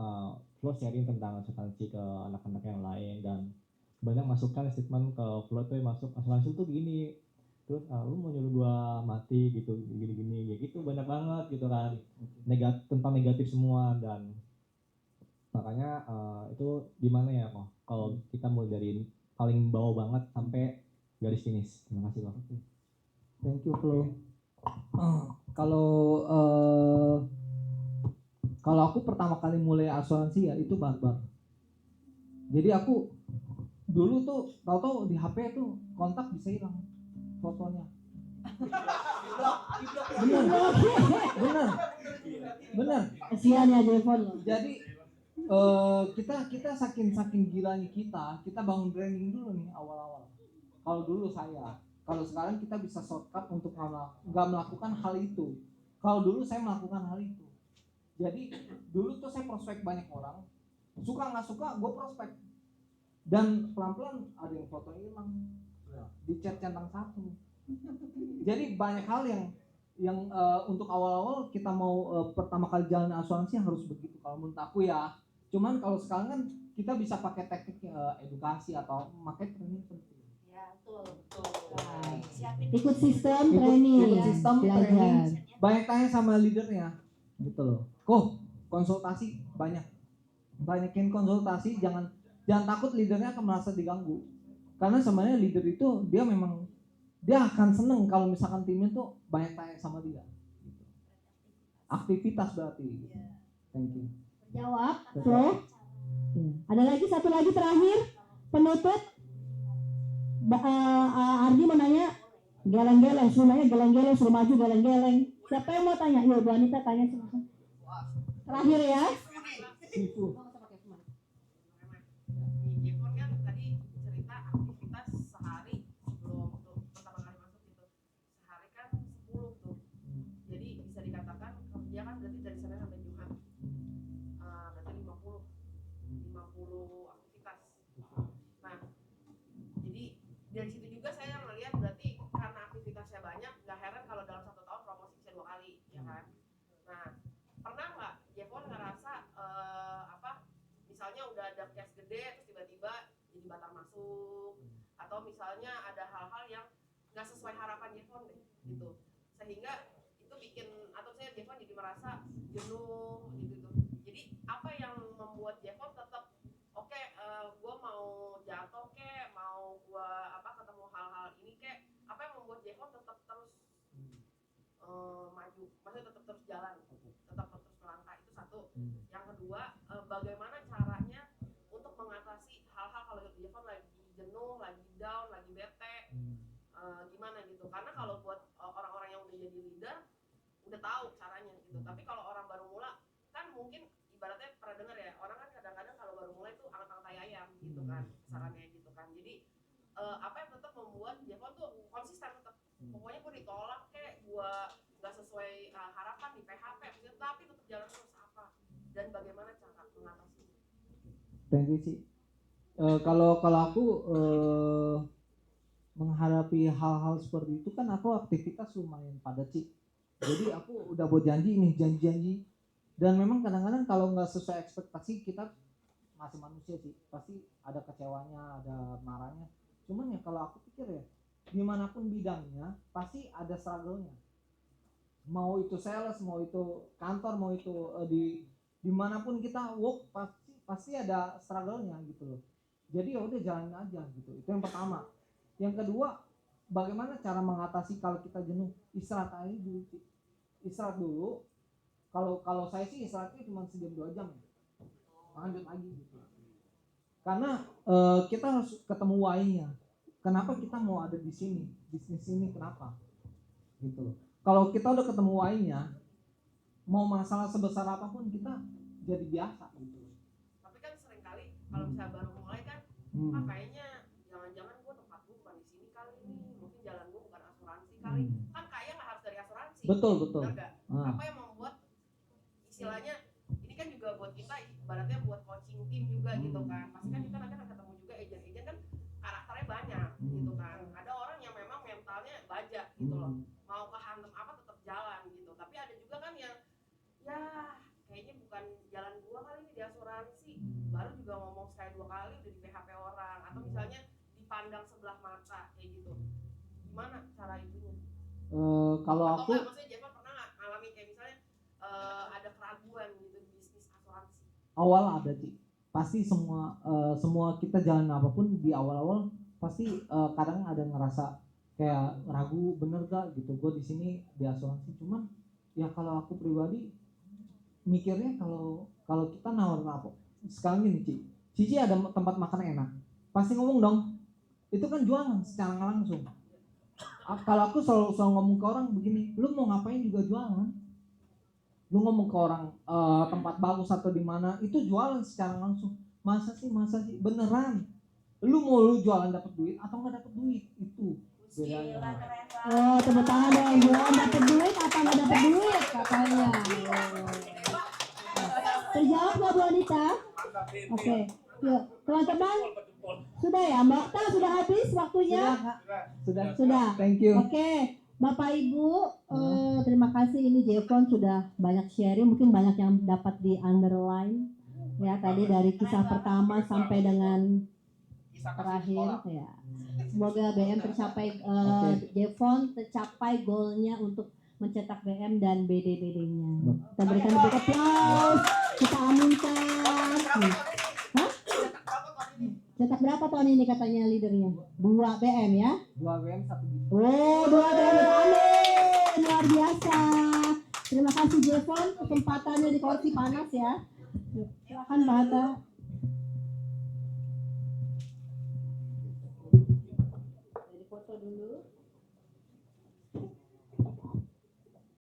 Speaker 4: Flo sharing tentang asuransi ke anak-anak yang lain dan banyak masukan statement ke Flo tuh masuk asuransi tuh gini. Terus lu mau nyuruh gua mati gitu gini ya gitu banyak banget gitu kan. Tentang negatif semua dan makanya itu gimana ya kok kalau kita mulai dari paling bawah banget sampai garis finish. Terima kasih loh.
Speaker 2: Thank you Flo. Kalau aku pertama kali mulai asuransi ya itu barbar. Jadi aku dulu tuh tahu-tahu di HP tuh kontak bisa hilang fotonya. Bener.
Speaker 1: Kasihan ya Jevon loh.
Speaker 2: Jadi kita saking gilanya kita bangun branding dulu nih awal-awal. Kalau dulu kalau sekarang kita bisa shortcut untuk nggak melakukan hal itu. Kalau dulu saya melakukan hal itu. Jadi dulu tuh saya prospek banyak orang, suka nggak suka gue prospek. Dan pelan-pelan ada yang foto hilang, di chat centang satu. Jadi banyak hal yang untuk awal-awal kita mau pertama kali jalan asuransi harus begitu kalau menurut aku ya. Cuman kalau sekarang kan kita bisa pakai teknik edukasi atau pakai training penting.
Speaker 3: Ya betul.
Speaker 1: Ikut sistem training,
Speaker 2: ikut sistem
Speaker 1: belajar.
Speaker 2: training. Banyak tanya sama leadernya, gitu loh. Konsultasi banyakin konsultasi, jangan takut leadernya akan merasa diganggu. Karena sebenarnya leader itu dia akan seneng kalau misalkan timnya tuh banyak tanya sama dia. Gitu. Aktivitas berarti. Thank you.
Speaker 1: Jawab, Flo. Ada lagi satu lagi terakhir penutup. Ardi mau nanya geleng-geleng, suruh nanya geleng-geleng, suruh maju geleng-geleng. Siapa yang mau tanya? Yuk, Bu Anita tanya silahkan. Terakhir ya.
Speaker 2: Sifu.
Speaker 5: Jepon kan tadi cerita aktivitas sehari sebelum tuh pertama kali masuk gitu, sehari kan 10 tuh, jadi bisa dikatakan kerja kan berarti dari Senin sampai Jumat, berarti 50 aktivitas. Nah, jadi dari situ juga saya melihat berarti karena aktivitasnya banyak, nggak heran kalau dalam 1 tahun promosi bisa 2 kali, ya kan? Nah, pernah nggak Jepon ngerasa misalnya udah ada cash gede terus tiba-tiba jadi batal masuk, atau misalnya ada hal-hal yang nggak sesuai harapan Jepon deh gitu, sehingga itu bikin atau saya Jepon jadi merasa jenuh gitu. Jadi apa yang membuat Jepon tetap oke, gue mau jatuh mau gue ketemu hal-hal ini apa yang membuat Jepon tetap terus maju, maksudnya tetap terus jalan, tetap terus melangkah, itu satu. Yang kedua, bagaimana caranya untuk mengatasi hal-hal kalau Jepon lagi jenuh, lagi down, lagi bete, gimana gitu. Karena kalau buat orang-orang yang udah jadi leader udah tahu caranya gitu, tapi kalau orang baru mulai kan mungkin ibaratnya pernah dengar ya, orang kan kadang-kadang kalau baru mulai tuh angkat-angkat tai ayam gitu kan, sarannya gitu kan. Jadi apa yang tetap membuat Jepon tuh konsisten, tetap pokoknya gue ditolak gue nggak sesuai harapan di PHP tapi tetap jalan terus, apa dan bagaimana cara mengatasi?
Speaker 2: Thank you Ci. Kalau aku menghadapi hal-hal seperti itu kan aku aktivitas lumayan padat Ci. Jadi aku udah buat janji, dan memang kadang-kadang kalau nggak sesuai ekspektasi, kita masih manusia sih, pasti ada kecewanya, ada marahnya. Cuman ya kalau aku pikir ya, dimanapun bidangnya pasti ada struggle-nya. Mau itu sales, mau itu kantor, mau itu dimanapun kita work, pasti ada struggle-nya gitu loh. Jadi ya udah jalanin aja gitu. Itu yang pertama. Yang kedua, bagaimana cara mengatasi kalau kita jenuh? Istirahat aja dulu. Istirahat dulu. Kalau saya sih istirahatnya cuma sejam 2 jam. Lanjut lagi gitu. Karena kita harus ketemu why-nya. Kenapa kita mau ada di sini, bisnis ini kenapa? Gitu loh. Kalau kita udah ketemu why-nya, mau masalah sebesar apapun kita jadi biasa gitu.
Speaker 5: Tapi kan seringkali kalau misalnya baru mulai kan, kayaknya jangan-jangan gue tempat gue bukan di sini kali ini, mungkin jalan gue bukan asuransi kali. Kan kayaknya nggak harus dari asuransi.
Speaker 2: Betul.
Speaker 5: Apa yang membuat istilahnya ini kan juga buat kita, ibaratnya buat coaching tim juga gitu kan. Pasti kan kita nanti akan ketemu juga agent kan karakternya banyak gitu kan. Ada orang yang memang mentalnya baja gitu loh, mau kehantam apa tetap jalan gitu. Tapi ada juga kan yang ya kayaknya bukan jalan gua kali ini di asuransi, baru juga ngomong sekali 2 kali udah di PHP orang, atau misalnya dipandang sebelah mata kayak gitu. Gimana cara itunya?
Speaker 2: Kalau
Speaker 5: atau
Speaker 2: aku
Speaker 5: maksudnya Jepang pernah nggak ngalamin kayak misalnya ada keraguan gitu di bisnis asuransi?
Speaker 2: Awal ada sih, pasti semua kita jalan apapun di awal pasti kadang ada ngerasa kayak ragu bener gak gitu gue di sini di asuransi. Cuman ya kalau aku pribadi mikirnya kalau kita nawarin apa sekarang gini Cici ada tempat makan enak pasti ngomong dong, itu kan jualan secara langsung. Kalau aku selalu ngomong ke orang begini, lu mau ngapain juga jualan. Lu ngomong ke orang tempat bagus atau di mana itu jualan secara langsung. Masa sih beneran. Lu jualan dapat duit atau nggak dapat duit, itu bedanya.
Speaker 1: Oh, tepuk tangan dong. Jualan dapat duit apa nggak dapat duit katanya. Terjawab nggak Bu Anita? Oke. Yuk, teman-teman. Sudah ya, Mbak Okta sudah habis waktunya? Sudah.
Speaker 2: Thank you.
Speaker 1: Oke. Bapak Ibu, terima kasih, ini Jevon sudah banyak sharing, mungkin banyak yang dapat di underline ya tadi dari kisah pertama sampai dengan terakhir ya. Semoga BM tercapai, Jevon tercapai goalnya untuk mencetak BM dan BD-BD-nya. Kita berikan tepuk aplaus, kita aminkan. Hah? Cetak berapa tahun ini katanya leadernya? 2 BM ya?
Speaker 2: 2 BM 1 BD.
Speaker 1: Oh, 2 BM, amin, luar biasa. Terima kasih Jevon, kesempatannya di kursi panas ya. Silakan Mbak Hatta. Jadi foto dulu.